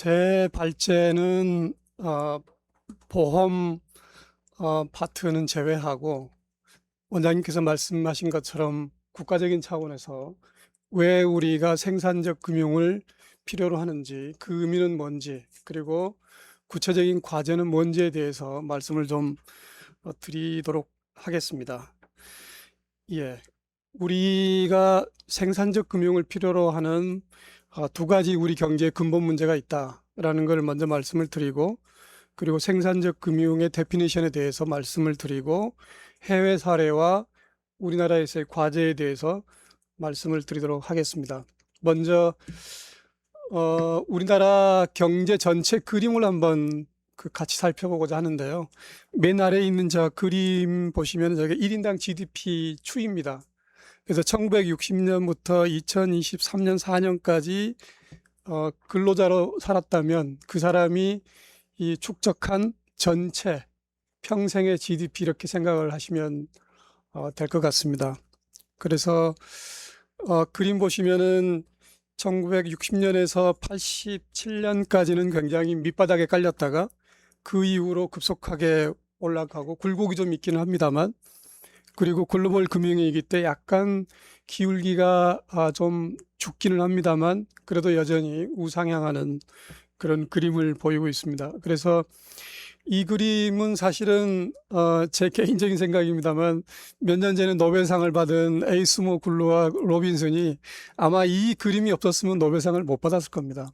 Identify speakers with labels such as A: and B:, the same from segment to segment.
A: 제 발제는 보험 파트는 제외하고 원장님께서 말씀하신 것처럼 국가적인 차원에서 왜 우리가 생산적 금융을 필요로 하는지, 그 의미는 뭔지, 그리고 구체적인 과제는 뭔지에 대해서 말씀을 좀 드리도록 하겠습니다. 예, 우리가 생산적 금융을 필요로 하는 두 가지 우리 경제의 근본 문제가 있다라는 걸 먼저 말씀을 드리고, 그리고 생산적 금융의 데피니션에 대해서 말씀을 드리고, 해외 사례와 우리나라에서의 과제에 대해서 말씀을 드리도록 하겠습니다. 먼저 우리나라 경제 전체 그림을 한번 같이 살펴보고자 하는데요. 맨 아래에 있는 저 그림 보시면 저게 1인당 GDP 추이입니다. 그래서 1960년부터 2023년 4년까지 근로자로 살았다면 그 사람이 이 축적한 전체 평생의 GDP 이렇게 생각을 하시면 될 것 같습니다. 그래서 그림 보시면은 1960년에서 87년까지는 굉장히 밑바닥에 깔렸다가 그 이후로 급속하게 올라가고 굴곡이 좀 있기는 합니다만, 그리고 글로벌 금융위기 때 약간 기울기가 좀 죽기는 합니다만 그래도 여전히 우상향하는 그런 그림을 보이고 있습니다. 그래서 이 그림은 사실은 제 개인적인 생각입니다만 몇 년 전에 노벨상을 받은 에이스모 굴루와 로빈슨이 아마 이 그림이 없었으면 노벨상을 못 받았을 겁니다.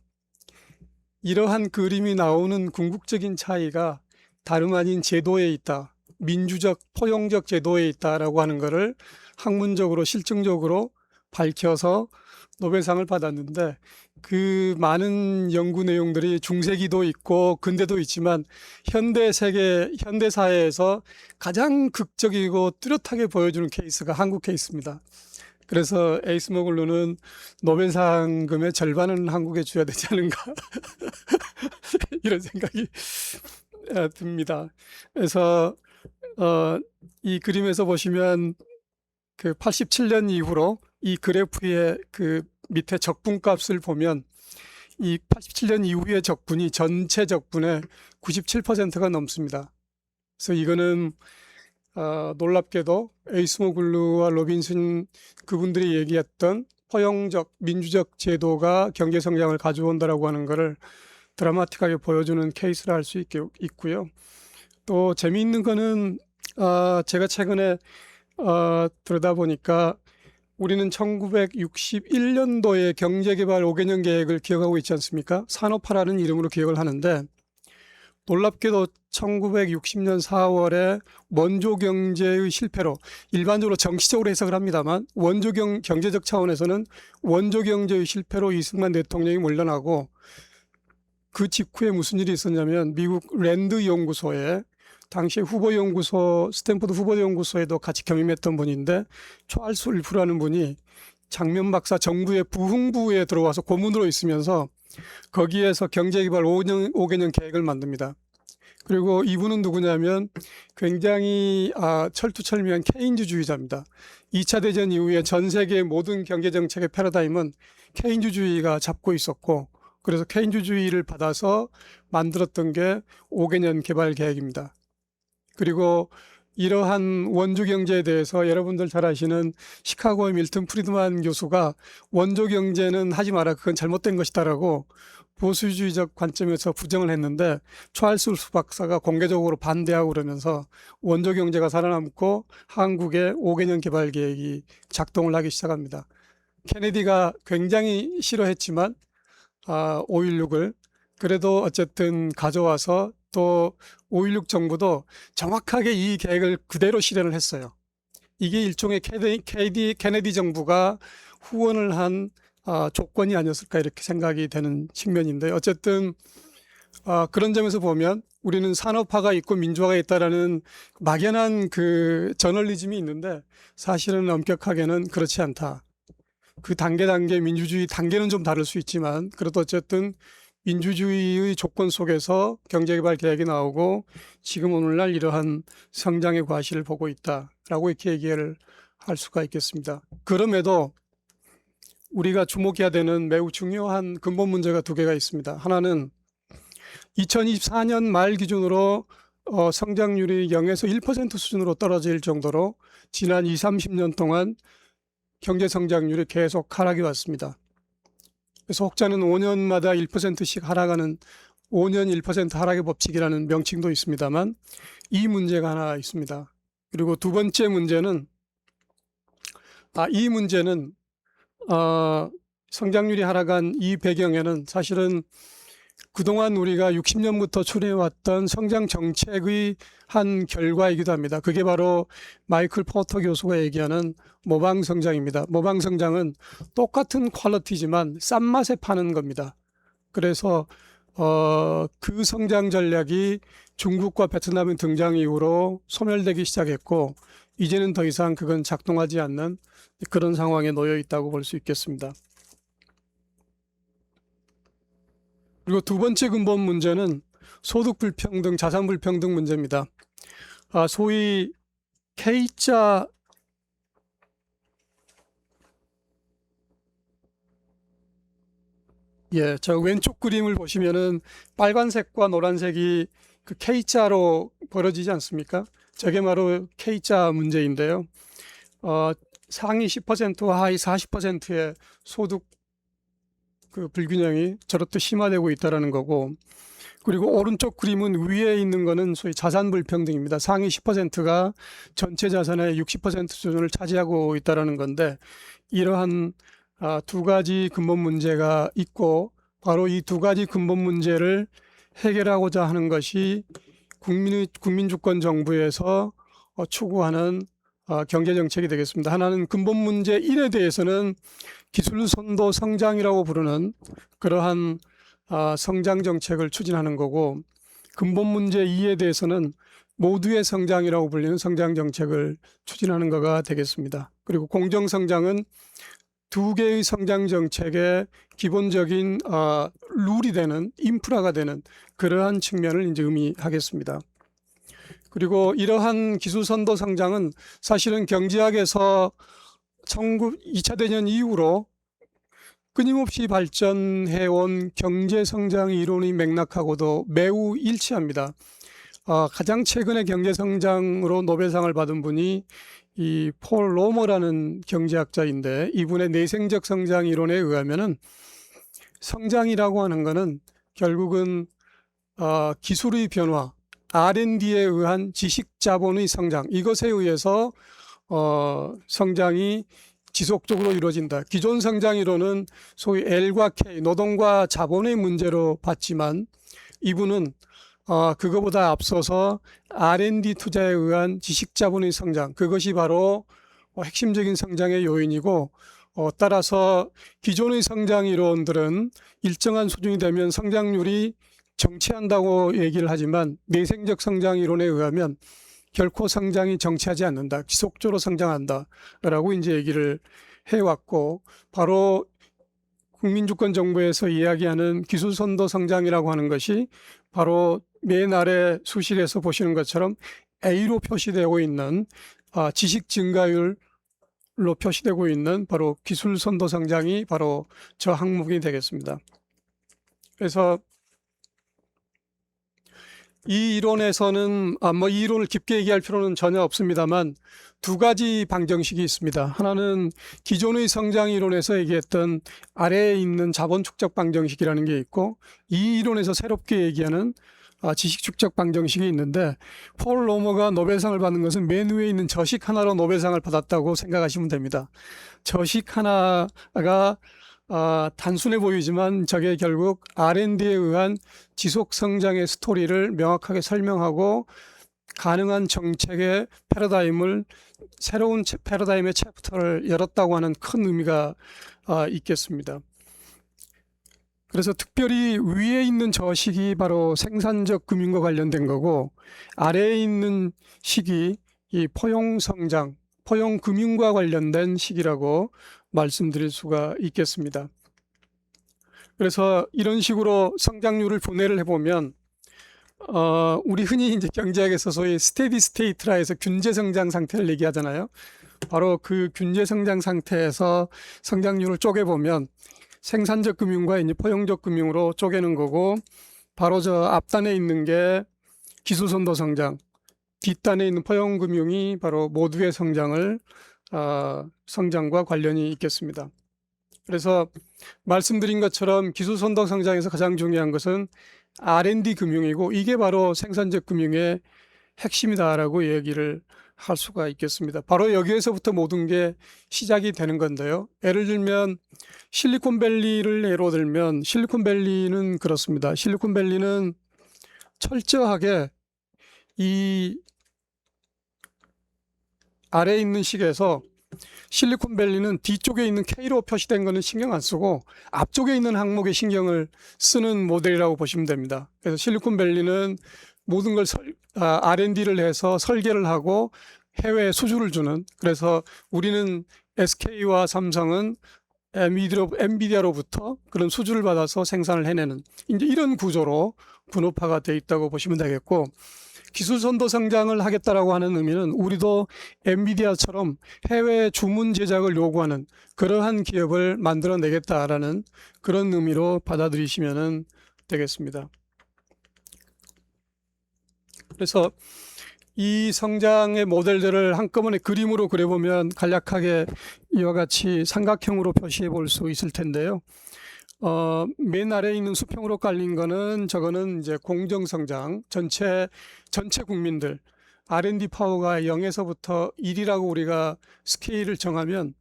A: 이러한 그림이 나오는 궁극적인 차이가 다름 아닌 제도에 있다. 민주적, 포용적 제도에 있다라고 하는 것을 학문적으로, 실증적으로 밝혀서 노벨상을 받았는데, 그 많은 연구 내용들이 중세기도 있고 근대도 있지만 현대 세계, 현대 사회에서 가장 극적이고 뚜렷하게 보여주는 케이스가 한국 케이스입니다. 그래서 에이스모글루는 노벨상금의 절반은 한국에 줘야 되지 않은가 이런 생각이 듭니다. 그래서 이 그림에서 보시면 그 87년 이후로 이 그래프의 그 밑에 적분값을 보면 이 87년 이후의 적분이 전체 적분의 97%가 넘습니다. 그래서 이거는 놀랍게도 에이스모글루와 로빈슨 그분들이 얘기했던 포용적 민주적 제도가 경제 성장을 가져온다라고 하는 것을 드라마틱하게 보여주는 케이스를 할 수 있고요. 또 재미있는 거는 제가 최근에 들여다보니까 우리는 1961년도에 경제개발 5개년 계획을 기억하고 있지 않습니까? 산업화라는 이름으로 기억을 하는데, 놀랍게도 1960년 4월에 원조 경제의 실패로, 일반적으로 정치적으로 해석을 합니다만 원조 경제적 차원에서는 원조 경제의 실패로 이승만 대통령이 물러나고, 그 직후에 무슨 일이 있었냐면 미국 랜드 연구소에 당시 후보연구소, 스탠포드 후보연구소에도 같이 겸임했던 분인데 찰스 울프라는 분이 장면 박사 정부의 부흥부에 들어와서 고문으로 있으면서 거기에서 경제개발 5개년 계획을 만듭니다. 그리고 이분은 누구냐면 굉장히 철두철미한 케인즈주의자입니다. 2차 대전 이후에 전 세계의 모든 경제정책의 패러다임은 케인즈주의가 잡고 있었고, 그래서 케인즈주의를 받아서 만들었던 게 5개년 개발 계획입니다. 그리고 이러한 원조 경제에 대해서 여러분들 잘 아시는 시카고의 밀턴 프리드만 교수가 원조 경제는 하지 마라, 그건 잘못된 것이다라고 보수주의적 관점에서 부정을 했는데, 찰스 울프 박사가 공개적으로 반대하고 그러면서 원조 경제가 살아남고 한국의 5개년 개발 계획이 작동을 하기 시작합니다. 케네디가 굉장히 싫어했지만 5.16을 그래도 어쨌든 가져와서 또 5.16 정부도 정확하게 이 계획을 그대로 실현을 했어요. 이게 일종의 케네디 정부가 후원을 한 조건이 아니었을까 이렇게 생각이 되는 측면인데, 어쨌든 그런 점에서 보면 우리는 산업화가 있고 민주화가 있다라는 막연한 그 저널리즘이 있는데 사실은 엄격하게는 그렇지 않다. 그 단계 민주주의 단계는 좀 다를 수 있지만 그래도 어쨌든 민주주의의 조건 속에서 경제개발 계획이 나오고 지금 오늘날 이러한 성장의 과실을 보고 있다라고 이렇게 얘기를 할 수가 있겠습니다. 그럼에도 우리가 주목해야 되는 매우 중요한 근본 문제가 두 개가 있습니다. 하나는 2024년 말 기준으로 성장률이 0에서 1% 수준으로 떨어질 정도로 지난 20, 30년 동안 경제 성장률이 계속 하락해 왔습니다. 그래서 혹자는 5년마다 1%씩 하락하는 5년 1% 하락의 법칙이라는 명칭도 있습니다만 이 문제가 하나 있습니다. 그리고 두 번째 문제는 이 문제는 성장률이 하락한 이 배경에는 사실은 그동안 우리가 60년부터 추진해왔던 성장 정책의 한 결과이기도 합니다. 그게 바로 마이클 포터 교수가 얘기하는 모방 성장입니다. 모방 성장은 똑같은 퀄리티지만 싼 맛에 파는 겁니다. 그래서 그 성장 전략이 중국과 베트남 등장 이후로 소멸되기 시작했고 이제는 더 이상 그건 작동하지 않는 그런 상황에 놓여 있다고 볼 수 있겠습니다. 그리고 두 번째 근본 문제는 소득 불평등, 자산 불평등 문제입니다. 소위 K자 저 왼쪽 그림을 보시면은 빨간색과 노란색이 그 K자로 벌어지지 않습니까? 저게 바로 K자 문제인데요. 상위 10%와 하위 40%의 소득 그 불균형이 저렇듯 심화되고 있다는 거고, 그리고 오른쪽 그림은 위에 있는 거는 소위 자산 불평등입니다. 상위 10%가 전체 자산의 60% 수준을 차지하고 있다는 건데, 이러한 두 가지 근본 문제가 있고 바로 이 두 가지 근본 문제를 해결하고자 하는 것이 국민주권 정부에서 추구하는 경제정책이 되겠습니다. 하나는 근본 문제 1에 대해서는 기술선도 성장이라고 부르는 그러한 성장정책을 추진하는 거고, 근본 문제 2에 대해서는 모두의 성장이라고 불리는 성장정책을 추진하는 거가 되겠습니다. 그리고 공정성장은 두 개의 성장정책의 기본적인 룰이 되는, 인프라가 되는 그러한 측면을 이제 의미하겠습니다. 그리고 이러한 기술선도 성장은 사실은 경제학에서 2차 대전 이후로 끊임없이 발전해온 경제성장 이론의 맥락하고도 매우 일치합니다. 가장 최근에 경제성장으로 노벨상을 받은 분이 이 폴 로머라는 경제학자인데, 이분의 내생적 성장 이론에 의하면은 성장이라고 하는 것은 결국은 기술의 변화, R&D에 의한 지식 자본의 성장, 이것에 의해서 성장이 지속적으로 이루어진다. 기존 성장 이론은 소위 L과 K, 노동과 자본의 문제로 봤지만 이분은 그거보다 앞서서 R&D 투자에 의한 지식 자본의 성장, 그것이 바로 핵심적인 성장의 요인이고, 따라서 기존의 성장 이론들은 일정한 수준이 되면 성장률이 정체한다고 얘기를 하지만 내생적 성장 이론에 의하면 결코 성장이 정체하지 않는다, 지속적으로 성장한다라고 이제 얘기를 해왔고, 바로 국민주권 정부에서 이야기하는 기술선도 성장이라고 하는 것이 바로 맨 아래 수식에서 보시는 것처럼 A로 표시되고 있는 지식 증가율로 표시되고 있는 바로 기술선도 성장이 바로 저 항목이 되겠습니다. 그래서 이 이론에서는 이 이론을 깊게 얘기할 필요는 전혀 없습니다만 두 가지 방정식이 있습니다. 하나는 기존의 성장 이론에서 얘기했던 아래에 있는 자본 축적 방정식이라는 게 있고, 이 이론에서 새롭게 얘기하는 지식 축적 방정식이 있는데, 폴 로머가 노벨상을 받는 것은 맨 위에 있는 저식 하나로 노벨상을 받았다고 생각하시면 됩니다. 저식 하나가 단순해 보이지만 저게 결국 R&D에 의한 지속 성장의 스토리를 명확하게 설명하고 가능한 정책의 패러다임을, 새로운 패러다임의 챕터를 열었다고 하는 큰 의미가 있겠습니다. 그래서 특별히 위에 있는 저 식이 바로 생산적 금융과 관련된 거고, 아래에 있는 식이 이 포용 성장, 포용 금융과 관련된 식이라고 말씀드릴 수가 있겠습니다. 그래서 이런 식으로 성장률을 분해를 해보면 우리 흔히 이제 경제학에서 소위 스테디 스테이트라 해서 균제 성장 상태를 얘기하잖아요. 바로 그 균제 성장 상태에서 성장률을 쪼개보면 생산적 금융과 이제 포용적 금융으로 쪼개는 거고, 바로 저 앞단에 있는 게 기술선도 성장, 뒷단에 있는 포용금융이 바로 모두의 성장과 관련이 있겠습니다. 그래서 말씀드린 것처럼 기술선도 성장에서 가장 중요한 것은 R&D 금융이고, 이게 바로 생산적 금융의 핵심이다라고 얘기를 할 수가 있겠습니다. 바로 여기에서부터 모든 게 시작이 되는 건데요. 예를 들면 실리콘밸리를 예로 들면, 실리콘밸리는 그렇습니다. 실리콘밸리는 철저하게 이 아래에 있는 식에서 실리콘밸리는 뒤쪽에 있는 K로 표시된 거는 신경 안 쓰고 앞쪽에 있는 항목에 신경을 쓰는 모델이라고 보시면 됩니다. 그래서 실리콘밸리는 모든 걸 R&D를 해서 설계를 하고 해외에 수주를 주는, 그래서 우리는 SK와 삼성은 엔비디아로부터 그런 수주를 받아서 생산을 해내는, 이제 이런 구조로 분업화가 되어 있다고 보시면 되겠고, 기술 선도 성장을 하겠다라고 하는 의미는 우리도 엔비디아처럼 해외 주문 제작을 요구하는 그러한 기업을 만들어내겠다라는 그런 의미로 받아들이시면 되겠습니다. 그래서 이 성장의 모델들을 한꺼번에 그림으로 그려보면 간략하게 이와 같이 삼각형으로 표시해 볼 수 있을 텐데요. 맨 아래에 있는 수평으로 깔린 거는, 저거는 이제 공정성장, 전체 국민들, R&D 파워가 0에서부터 1이라고 우리가 스케일을 정하면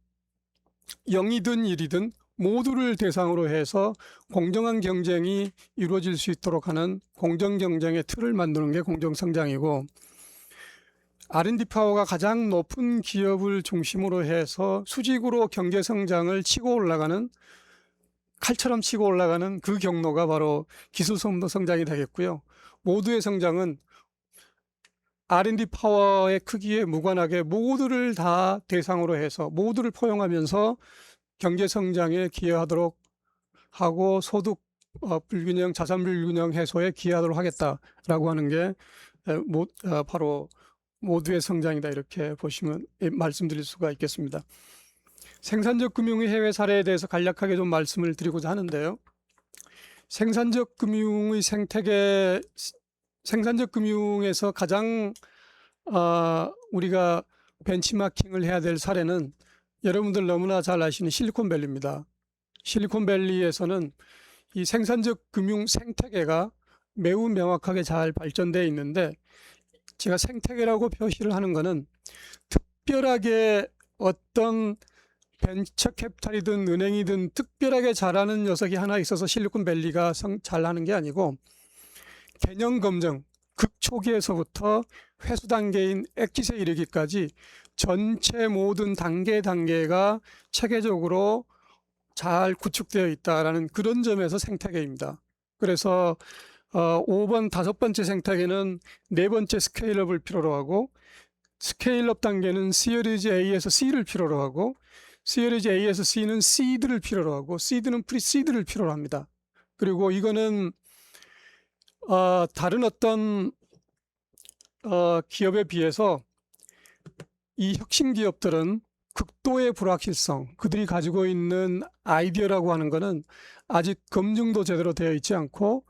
A: 0이든 1이든 모두를 대상으로 해서 공정한 경쟁이 이루어질 수 있도록 하는 공정 경쟁의 틀을 만드는 게 공정성장이고, R&D 파워가 가장 높은 기업을 중심으로 해서 수직으로 경제 성장을 치고 올라가는, 칼처럼 치고 올라가는 그 경로가 바로 기술 성장이 되겠고요. 모두의 성장은 R&D 파워의 크기에 무관하게 모두를 다 대상으로 해서 모두를 포용하면서 경제 성장에 기여하도록 하고 소득 불균형, 자산 불균형 해소에 기여하도록 하겠다라고 하는 게 바로 모두의 성장이다, 이렇게 보시면 말씀드릴 수가 있겠습니다. 생산적 금융의 해외 사례에 대해서 간략하게 좀 말씀을 드리고자 하는데요. 생산적 금융의 생태계, 생산적 금융에서 가장 우리가 벤치마킹을 해야 될 사례는 여러분들 너무나 잘 아시는 실리콘밸리입니다. 실리콘밸리에서는 이 생산적 금융 생태계가 매우 명확하게 잘 발전되어 있는데, 제가 생태계라고 표시를 하는 것은 특별하게 어떤 벤처 캐피탈이든 은행이든 특별하게 잘하는 녀석이 하나 있어서 실리콘밸리가 잘하는 게 아니고, 개념 검증, 극초기에서부터 회수 단계인 엑짓에 이르기까지 전체 모든 단계가 체계적으로 잘 구축되어 있다라는 그런 점에서 생태계입니다. 그래서 5번 5번째 생태계는 4번째 스케일업을 필요로 하고, 스케일업 단계는 시리즈 A에서 C를 필요로 하고, 시리즈 A에서 C는 시드를 필요로 하고, 시드는 프리시드를 필요로 합니다. 그리고 이거는 다른 어떤 기업에 비해서 이 혁신 기업들은 극도의 불확실성, 그들이 가지고 있는 아이디어라고 하는 것은 아직 검증도 제대로 되어 있지 않고,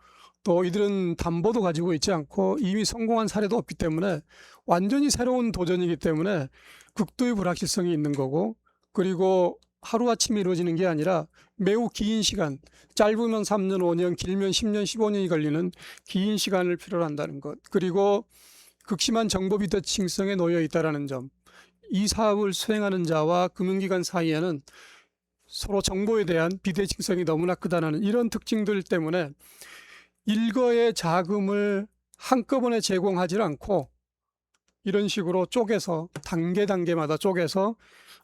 A: 또 이들은 담보도 가지고 있지 않고 이미 성공한 사례도 없기 때문에 완전히 새로운 도전이기 때문에 극도의 불확실성이 있는 거고, 그리고 하루아침에 이루어지는 게 아니라 매우 긴 시간, 짧으면 3년, 5년, 길면 10년, 15년이 걸리는 긴 시간을 필요로 한다는 것, 그리고 극심한 정보 비대칭성에 놓여 있다는 점, 이 사업을 수행하는 자와 금융기관 사이에는 서로 정보에 대한 비대칭성이 너무나 크다는 이런 특징들 때문에 일거의 자금을 한꺼번에 제공하지 않고 이런 식으로 쪼개서 단계마다 쪼개서,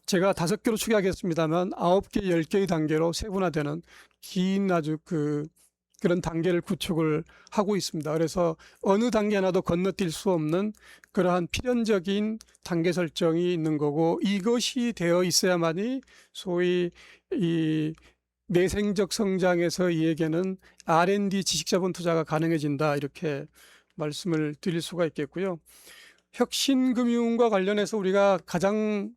A: 제가 5개로 추계하겠습니다만 9개, 10개의 단계로 세분화되는 긴 아주 그런 단계를 구축을 하고 있습니다. 그래서 어느 단계 하나도 건너뛸 수 없는 그러한 필연적인 단계 설정이 있는 거고, 이것이 되어 있어야만이 소위 이 내생적 성장에서 이 얘기는 R&D 지식자본 투자가 가능해진다, 이렇게 말씀을 드릴 수가 있겠고요. 혁신금융과 관련해서 우리가 가장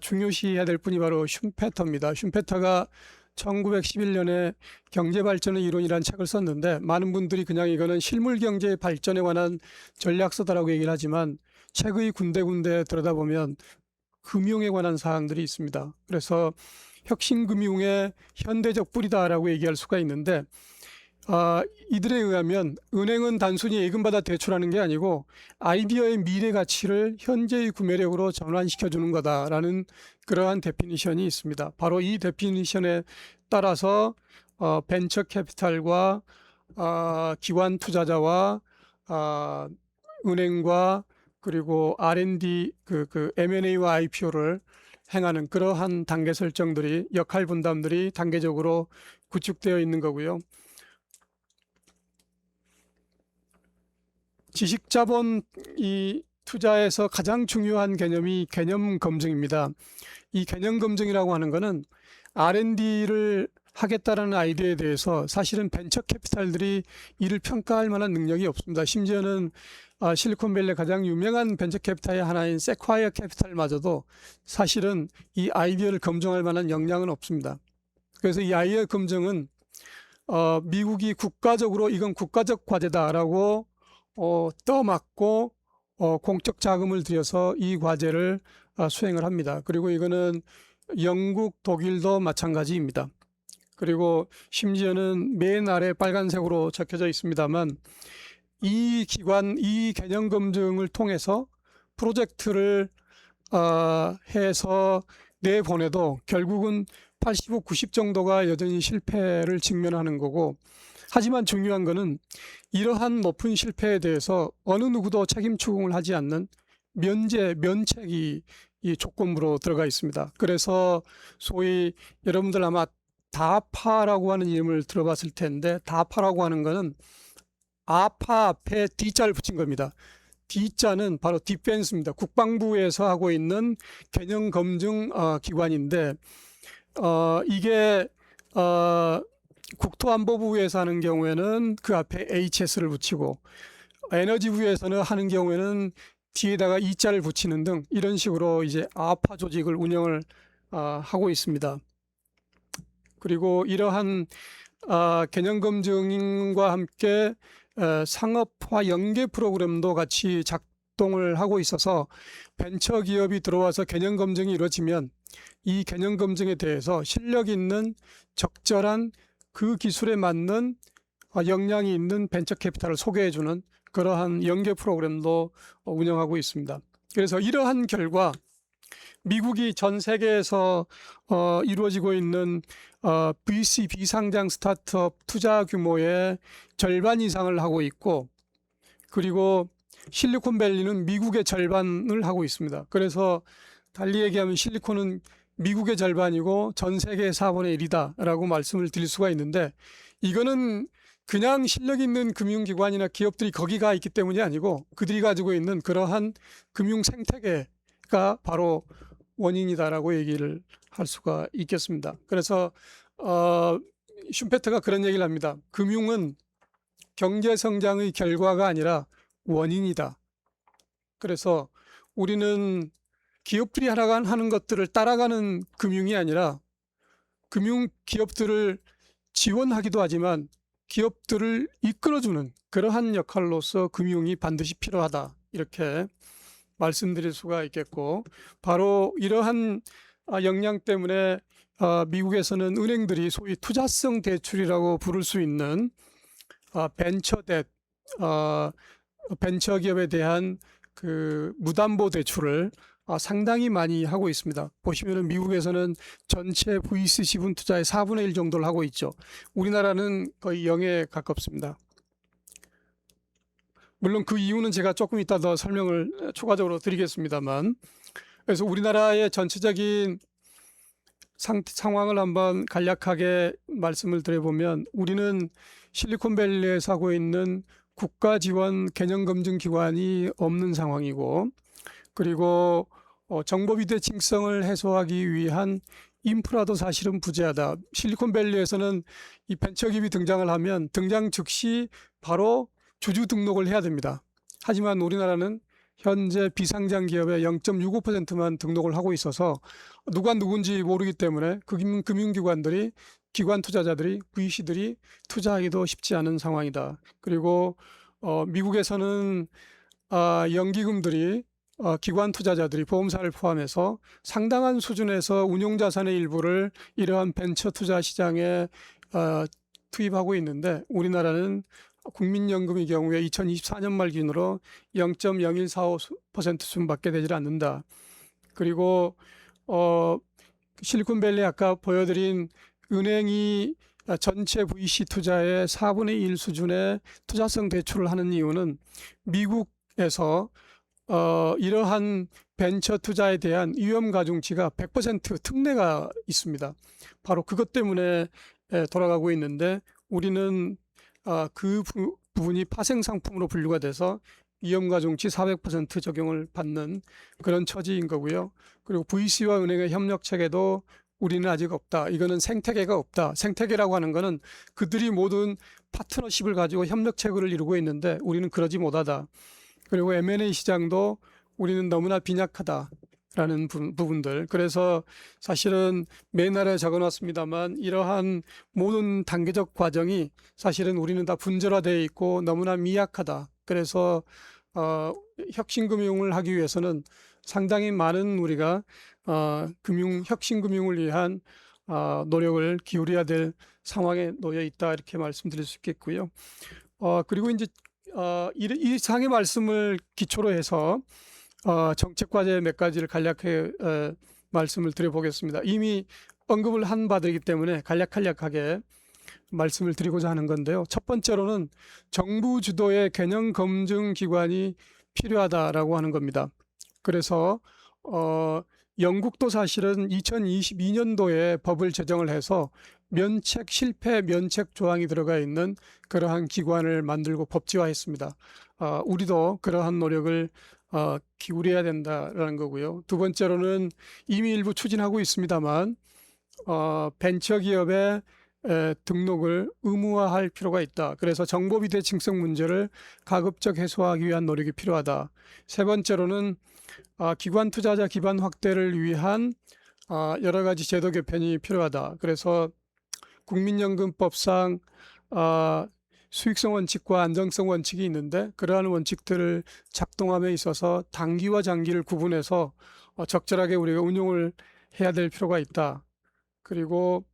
A: 중요시해야 될 분이 바로 슈페터입니다. 슈페터가 1911년에 경제발전의 이론이라는 책을 썼는데 많은 분들이 그냥 이거는 실물경제 발전에 관한 전략서다라고 얘기를 하지만 책의 군데군데 들여다보면 금융에 관한 사항들이 있습니다. 그래서 혁신금융의 현대적 뿌리다라고 얘기할 수가 있는데 이들에 의하면 은행은 단순히 예금받아 대출하는 게 아니고 아이디어의 미래 가치를 현재의 구매력으로 전환시켜 주는 거다라는 그러한 데피니션이 있습니다. 바로 이 데피니션에 따라서 벤처 캐피탈과 기관 투자자와 은행과 그리고 R&D M&A와 IPO를 행하는 그러한 단계 설정들이 역할 분담들이 단계적으로 구축되어 있는 거고요. 지식자본 이 투자에서 가장 중요한 개념이 개념 검증입니다. 이 개념 검증이라고 하는 것은 R&D를 하겠다라는 아이디어에 대해서 사실은 벤처 캐피탈들이 이를 평가할 만한 능력이 없습니다. 심지어는 실리콘밸리의 가장 유명한 벤처 캐피탈의 하나인 세콰이어 캐피탈마저도 사실은 이 아이디어를 검증할 만한 역량은 없습니다. 그래서 이 아이디어 검증은 미국이 국가적으로 이건 국가적 과제다라고 떠맡고 공적 자금을 들여서 이 과제를 수행을 합니다. 그리고 이거는 영국, 독일도 마찬가지입니다. 그리고 심지어는 맨 아래 빨간색으로 적혀져 있습니다만 이 기관, 이 개념 검증을 통해서 프로젝트를 해서 내보내도 결국은 85, 90 정도가 여전히 실패를 직면하는 거고, 하지만 중요한 것은 이러한 높은 실패에 대해서 어느 누구도 책임 추궁을 하지 않는 면책이 이 조건부로 들어가 있습니다. 그래서 소위 여러분들 아마 다파라고 하는 이름을 들어봤을 텐데, 다파라고 하는 것은 아파 앞에 D자를 붙인 겁니다. D자는 바로 디펜스입니다. 국방부에서 하고 있는 개념 검증 기관인데 이게 국토안보부에서 하는 경우에는 그 앞에 HS를 붙이고, 에너지부에서는 하는 경우에는 뒤에다가 E자를 붙이는 등 이런 식으로 이제 아파 조직을 운영을 하고 있습니다. 그리고 이러한 개념 검증과 함께 상업화 연계 프로그램도 같이 작동을 하고 있어서 벤처 기업이 들어와서 개념 검증이 이루어지면 이 개념 검증에 대해서 실력 있는 적절한 그 기술에 맞는 역량이 있는 벤처 캐피탈을 소개해주는 그러한 연계 프로그램도 운영하고 있습니다. 그래서 이러한 결과 미국이 전 세계에서 이루어지고 있는 VC 비상장 스타트업 투자 규모의 절반 이상을 하고 있고, 그리고 실리콘밸리는 미국의 절반을 하고 있습니다. 그래서 달리 얘기하면 실리콘은 미국의 절반이고 전 세계의 4분의 1이다라고 말씀을 드릴 수가 있는데, 이거는 그냥 실력 있는 금융기관이나 기업들이 거기가 있기 때문이 아니고 그들이 가지고 있는 그러한 금융 생태계가 바로 원인이다라고 얘기를 할 수가 있겠습니다. 그래서 슈페트가 그런 얘기를 합니다. 금융은 경제 성장의 결과가 아니라 원인이다. 그래서 우리는 기업들이 하는 것들을 따라가는 금융이 아니라 금융 기업들을 지원하기도 하지만 기업들을 이끌어주는 그러한 역할로서 금융이 반드시 필요하다, 이렇게 말씀드릴 수가 있겠고, 바로 이러한 역량 때문에 미국에서는 은행들이 소위 투자성 대출이라고 부를 수 있는 벤처댓, 벤처기업에 대한 그 무담보 대출을 상당히 많이 하고 있습니다. 보시면은 미국에서는 전체 VC 지분 투자의 4분의 1 정도를 하고 있죠. 우리나라는 거의 0에 가깝습니다. 물론 그 이유는 제가 조금 이따 더 설명을 추가적으로 드리겠습니다만, 그래서 우리나라의 전체적인 상황을 한번 간략하게 말씀을 드려보면, 우리는 실리콘밸리에서 하고 있는 국가 지원 개념 검증 기관이 없는 상황이고, 그리고 정보 비대칭성을 해소하기 위한 인프라도 사실은 부재하다. 실리콘밸리에서는 이 벤처기업이 등장을 하면 등장 즉시 바로 주주 등록을 해야 됩니다. 하지만 우리나라는 현재 비상장 기업의 0.65%만 등록을 하고 있어서 누가 누군지 모르기 때문에 금융기관들이 기관 투자자들이 VC들이 투자하기도 쉽지 않은 상황이다. 그리고 미국에서는 연기금들이 기관 투자자들이 보험사를 포함해서 상당한 수준에서 운용자산의 일부를 이러한 벤처 투자 시장에 투입하고 있는데 우리나라는 국민연금의 경우에 2024년 말 기준으로 0.0145% 수준밖에 되질 않는다. 그리고 실리콘밸리 아까 보여드린 은행이 전체 VC 투자의 4분의 1 수준의 투자성 대출을 하는 이유는 미국에서 이러한 벤처 투자에 대한 위험 가중치가 100% 특례가 있습니다. 바로 그것 때문에 돌아가고 있는데 우리는 그 부분이 파생 상품으로 분류가 돼서 위험 가중치 400% 적용을 받는 그런 처지인 거고요. 그리고 VC와 은행의 협력 체계도 우리는 아직 없다. 이거는 생태계가 없다. 생태계라고 하는 거는 그들이 모든 파트너십을 가지고 협력 체계를 이루고 있는데 우리는 그러지 못하다. 그리고 M&A 시장도 우리는 너무나 빈약하다라는 부분들. 그래서 사실은 맨 아래에 적어놨습니다만 이러한 모든 단계적 과정이 사실은 우리는 다 분절화되어 있고 너무나 미약하다. 그래서 혁신금융을 하기 위해서는 상당히 많은 우리가 혁신금융을 위한 노력을 기울여야 될 상황에 놓여 있다 이렇게 말씀드릴 수 있겠고요. 그리고 이제 이 상의 말씀을 기초로 해서 정책 과제 몇 가지를 간략하게 말씀을 드려보겠습니다. 이미 언급을 한 바들이기 때문에 간략하게 말씀을 드리고자 하는 건데요. 첫 번째로는 정부 주도의 개념 검증 기관이 필요하다라고 하는 겁니다. 그래서 영국도 사실은 2022년도에 법을 제정을 해서 실패 면책 조항이 들어가 있는 그러한 기관을 만들고 법제화했습니다. 우리도 그러한 노력을 기울여야 된다라는 거고요. 두 번째로는 이미 일부 추진하고 있습니다만 벤처기업의 등록을 의무화할 필요가 있다. 그래서 정보비대칭성 문제를 가급적 해소하기 위한 노력이 필요하다. 세 번째로는 기관 투자자 기반 확대를 위한 여러 가지 제도 개편이 필요하다. 그래서 국민연금법상 수익성 원칙과 안정성 원칙이 있는데 그러한 원칙들을 작동함에 있어서 단기와 장기를 구분해서 적절하게 우리가 운용을 해야 될 필요가 있다. 그리고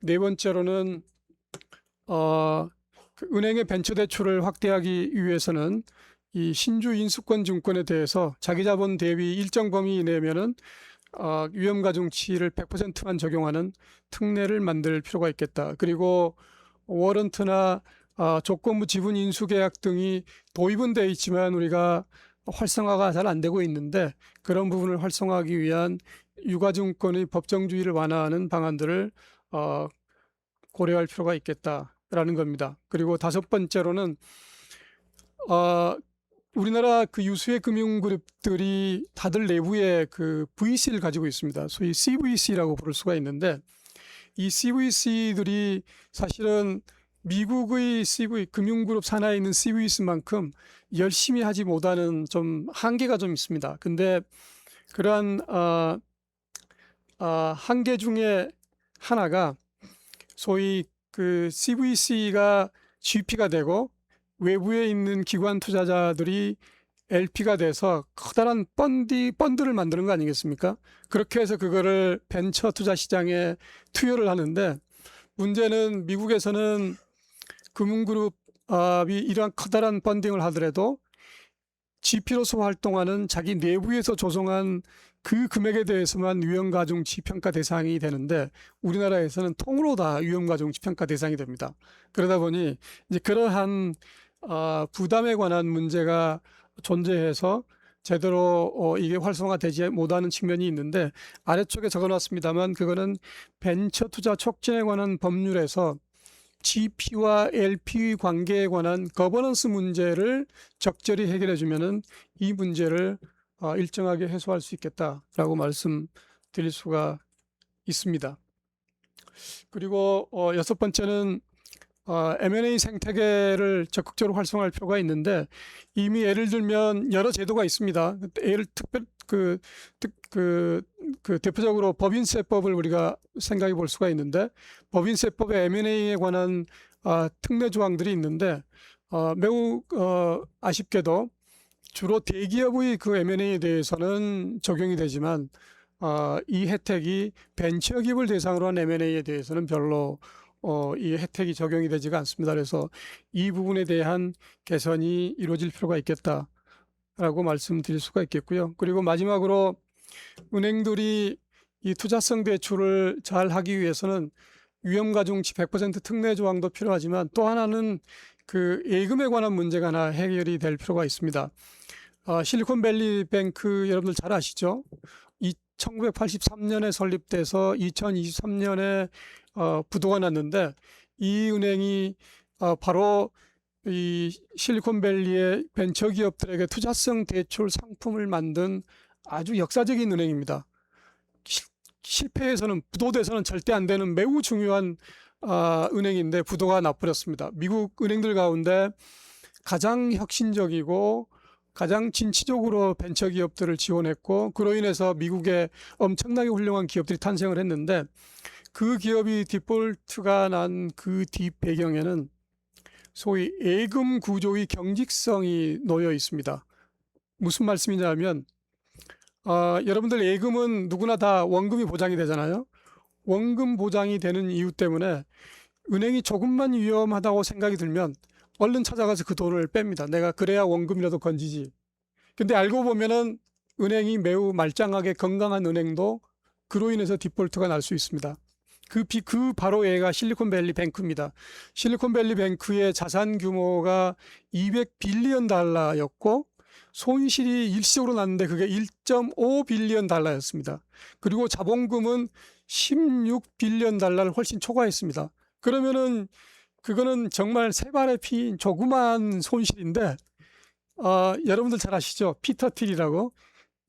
A: 네 번째로는 은행의 벤처 대출을 확대하기 위해서는 이 신주 인수권 증권에 대해서 자기자본 대비 일정 범위 이내면은 위험 가중치를 100%만 적용하는 특례를 만들 필요가 있겠다. 그리고 워런트나 조건부 지분 인수 계약 등이 도입은 돼 있지만 우리가 활성화가 잘 안 되고 있는데 그런 부분을 활성화하기 위한 유가증권의 법정주의를 완화하는 방안들을 고려할 필요가 있겠다라는 겁니다. 그리고 다섯 번째로는 우리나라 그 유수의 금융그룹들이 다들 내부에 그 VC를 가지고 있습니다. 소위 CVC라고 부를 수가 있는데 이 CVC들이 사실은 미국의 금융그룹 산하에 있는 CVC만큼 열심히 하지 못하는 좀 한계가 좀 있습니다. 근데 그러한 한계 중에 하나가 소위 그 CVC가 GP가 되고 외부에 있는 기관 투자자들이 LP가 돼서 커다란 펀드를 만드는 거 아니겠습니까? 그렇게 해서 그거를 벤처 투자 시장에 투여를 하는데 문제는 미국에서는 금융그룹이 이러한 커다란 펀딩을 하더라도 GP로서 활동하는 자기 내부에서 조성한 그 금액에 대해서만 위험가중치 평가 대상이 되는데 우리나라에서는 통으로 다 위험가중치 평가 대상이 됩니다. 그러다 보니 이제 그러한 부담에 관한 문제가 존재해서 제대로 이게 활성화되지 못하는 측면이 있는데 아래쪽에 적어놨습니다만 그거는 벤처 투자 촉진에 관한 법률에서 GP와 LP 관계에 관한 거버넌스 문제를 적절히 해결해 주면은 이 문제를 일정하게 해소할 수 있겠다라고 말씀드릴 수가 있습니다. 그리고 여섯 번째는 M&A 생태계를 적극적으로 활성화할 필요가 있는데, 이미 예를 들면 여러 제도가 있습니다. 예를 대표적으로 법인세법을 우리가 생각해 볼 수가 있는데, 법인세법에 M&A에 관한 특례 조항들이 있는데, 매우 아쉽게도 주로 대기업의 그 M&A에 대해서는 적용이 되지만, 이 혜택이 벤처기업을 대상으로 한 M&A에 대해서는 별로 이 혜택이 적용이 되지가 않습니다. 그래서 이 부분에 대한 개선이 이루어질 필요가 있겠다라고 말씀드릴 수가 있겠고요. 그리고 마지막으로 은행들이 이 투자성 대출을 잘 하기 위해서는 위험가중치 100% 특례 조항도 필요하지만, 또 하나는 그 예금에 관한 문제가 하나 해결이 될 필요가 있습니다. 실리콘밸리 뱅크 여러분들 잘 아시죠? 1983년에 설립돼서 2023년에 부도가 났는데, 이 은행이 바로 이 실리콘밸리의 벤처기업들에게 투자성 대출 상품을 만든 아주 역사적인 은행입니다. 실패해서는, 부도돼서는 절대 안 되는 매우 중요한 은행인데 부도가 나버렸습니다. 미국 은행들 가운데 가장 혁신적이고 가장 진취적으로 벤처기업들을 지원했고, 그로 인해서 미국에 엄청나게 훌륭한 기업들이 탄생을 했는데, 그 기업이 디폴트가 난 그 뒷배경에는 소위 예금 구조의 경직성이 놓여 있습니다. 무슨 말씀이냐면, 여러분들 예금은 누구나 다 원금이 보장이 되잖아요. 원금 보장이 되는 이유 때문에 은행이 조금만 위험하다고 생각이 들면 얼른 찾아가서 그 돈을 뺍니다. 내가 그래야 원금이라도 건지지. 근데 알고 보면은 은행이 매우 말짱하게 건강한 은행도 그로 인해서 디폴트가 날 수 있습니다. 그 바로 얘가 실리콘밸리 뱅크입니다. 실리콘밸리 뱅크의 자산 규모가 200빌리언 달러였고, 손실이 일시적으로 났는데 그게 1.5빌리언 달러였습니다. 그리고 자본금은 16빌리언 달러를 훨씬 초과했습니다. 그러면은 그거는 정말 세 발의 피인 조그만 손실인데, 여러분들 잘 아시죠? 피터 틸이라고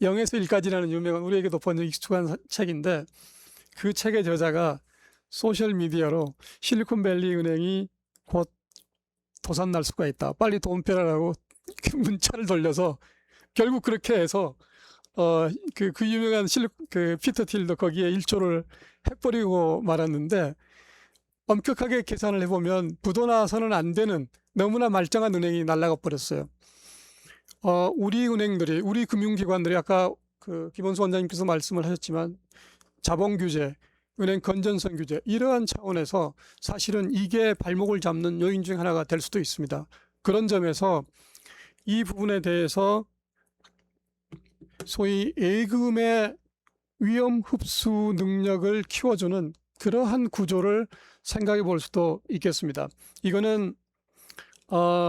A: 0에서 1까지라는 유명한, 우리에게도 번역 익숙한 책인데, 그 책의 저자가 소셜미디어로 실리콘밸리 은행이 곧 도산 날 수가 있다, 빨리 돈 빼라라고 문자를 돌려서 결국 그렇게 해서 그 유명한 피터 틸도 거기에 일조를 해버리고 말았는데, 엄격하게 계산을 해보면 부도 나서는 안 되는 너무나 말짱한 은행이 날아가 버렸어요. 우리 은행들이, 우리 금융기관들이 아까 그 김원수 원장님께서 말씀을 하셨지만 자본 규제, 은행 건전성 규제, 이러한 차원에서 사실은 이게 발목을 잡는 요인 중 하나가 될 수도 있습니다. 그런 점에서 이 부분에 대해서 소위 예금의 위험 흡수 능력을 키워주는 그러한 구조를 생각해 볼 수도 있겠습니다. 이거는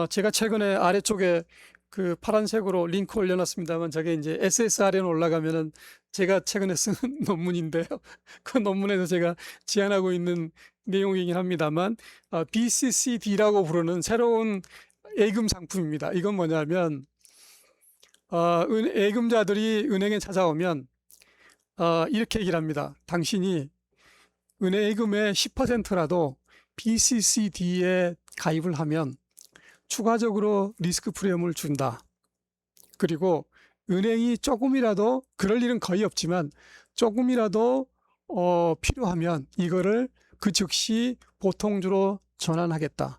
A: 제가 최근에 아래쪽에 그 파란색으로 링크 올려놨습니다만, 저게 이제 SSR에 올라가면은 제가 최근에 쓴 논문인데요. 그 논문에서 제가 제안하고 있는 내용이긴 합니다만, BCCD라고 부르는 새로운 예금 상품입니다. 이건 뭐냐면, 예금자들이 은행에 찾아오면 이렇게 얘기를 합니다. 당신이 은행예금의 10%라도 BCCD에 가입을 하면 추가적으로 리스크 프리미엄을 준다. 그리고 은행이 조금이라도, 그럴 일은 거의 없지만 조금이라도 필요하면 이거를 그 즉시 보통주로 전환하겠다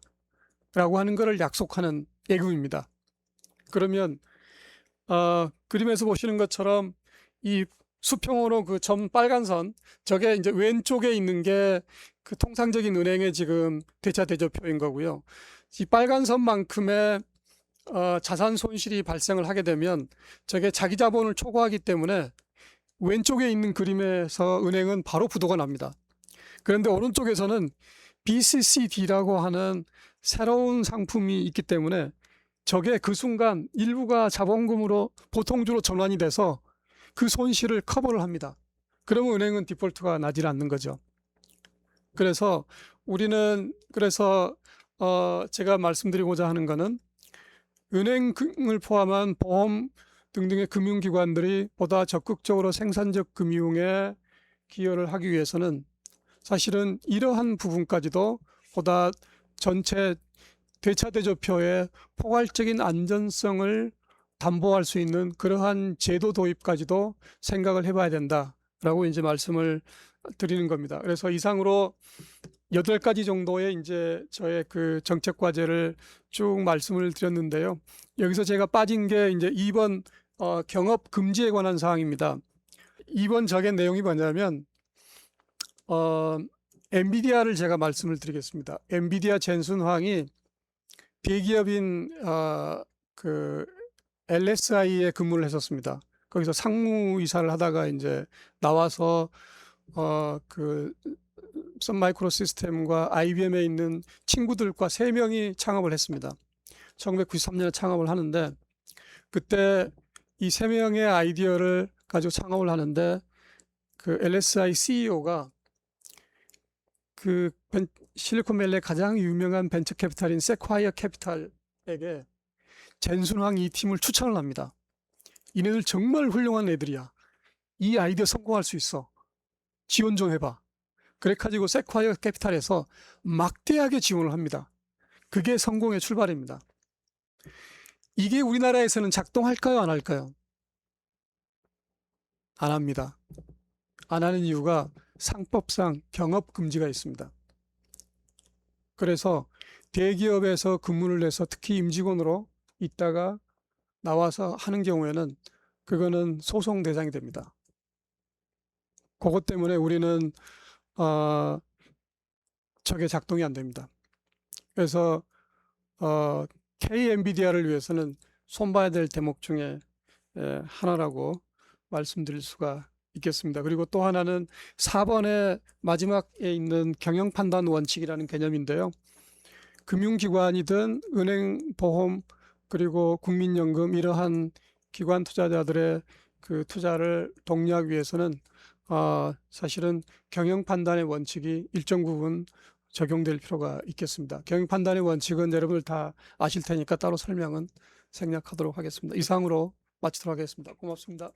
A: 라고 하는 것을 약속하는 예금입니다. 그러면 그림에서 보시는 것처럼 이 수평으로 그 점 빨간 선, 저게 이제 왼쪽에 있는 게 그 통상적인 은행의 지금 대차 대조표인 거고요. 이 빨간 선만큼의 자산 손실이 발생을 하게 되면 저게 자기 자본을 초과하기 때문에 왼쪽에 있는 그림에서 은행은 바로 부도가 납니다. 그런데 오른쪽에서는 BCCD라고 하는 새로운 상품이 있기 때문에 저게 그 순간 일부가 자본금으로 보통주로 전환이 돼서 그 손실을 커버를 합니다. 그러면 은행은 디폴트가 나질 않는 거죠. 그래서 우리는, 제가 말씀드리고자 하는 거는, 은행을 포함한 보험 등등의 금융기관들이 보다 적극적으로 생산적 금융에 기여를 하기 위해서는 사실은 이러한 부분까지도 보다 전체 대차대조표의 포괄적인 안전성을 담보할 수 있는 그러한 제도 도입까지도 생각을 해봐야 된다라고 이제 말씀을 드리는 겁니다. 그래서 이상으로 8가지 정도의 이제 저의 그 정책 과제를 쭉 말씀을 드렸는데요. 여기서 제가 빠진 게 이제 2번 경업 금지에 관한 사항입니다. 2번 적의 내용이 뭐냐면 엔비디아를 제가 말씀을 드리겠습니다. 엔비디아 젠슨 황이 대기업인 그 LSI에 근무를 했었습니다. 거기서 상무이사를 하다가 이제 나와서 그 썬마이크로 시스템과 IBM에 있는 친구들과 3명이 창업을 했습니다. 1993년에 창업을 하는데 그때 이 3명의 아이디어를 가지고 창업을 하는데 그 LSI CEO가 그 실리콘밸리의 가장 유명한 벤처 캐피탈인 세콰이어 캐피탈에게 젠순황 이 팀을 추천을 합니다. 이네들 정말 훌륭한 애들이야. 이 아이디어 성공할 수 있어. 지원 좀 해봐. 그래 가지고 세콰이어 캐피탈에서 막대하게 지원을 합니다. 그게 성공의 출발입니다. 이게 우리나라에서는 작동할까요? 안 할까요? 안 합니다. 안 하는 이유가 상법상 경업 금지가 있습니다. 그래서 대기업에서 근무를 해서 특히 임직원으로 있다가 나와서 하는 경우에는 그거는 소송 대상이 됩니다. 그것 때문에 우리는 저게 작동이 안 됩니다. 그래서 K-엔비디아를 위해서는 손봐야 될 대목 중에 하나라고 말씀드릴 수가 있겠습니다. 그리고 또 하나는 4번의 마지막에 있는 경영판단 원칙이라는 개념인데요. 금융기관이든 은행, 보험, 그리고 국민연금 이러한 기관 투자자들의 그 투자를 독려하기 위해서는 사실은 경영판단의 원칙이 일정 부분 적용될 필요가 있겠습니다. 경영판단의 원칙은 여러분들 다 아실 테니까 따로 설명은 생략하도록 하겠습니다. 이상으로 마치도록 하겠습니다. 고맙습니다.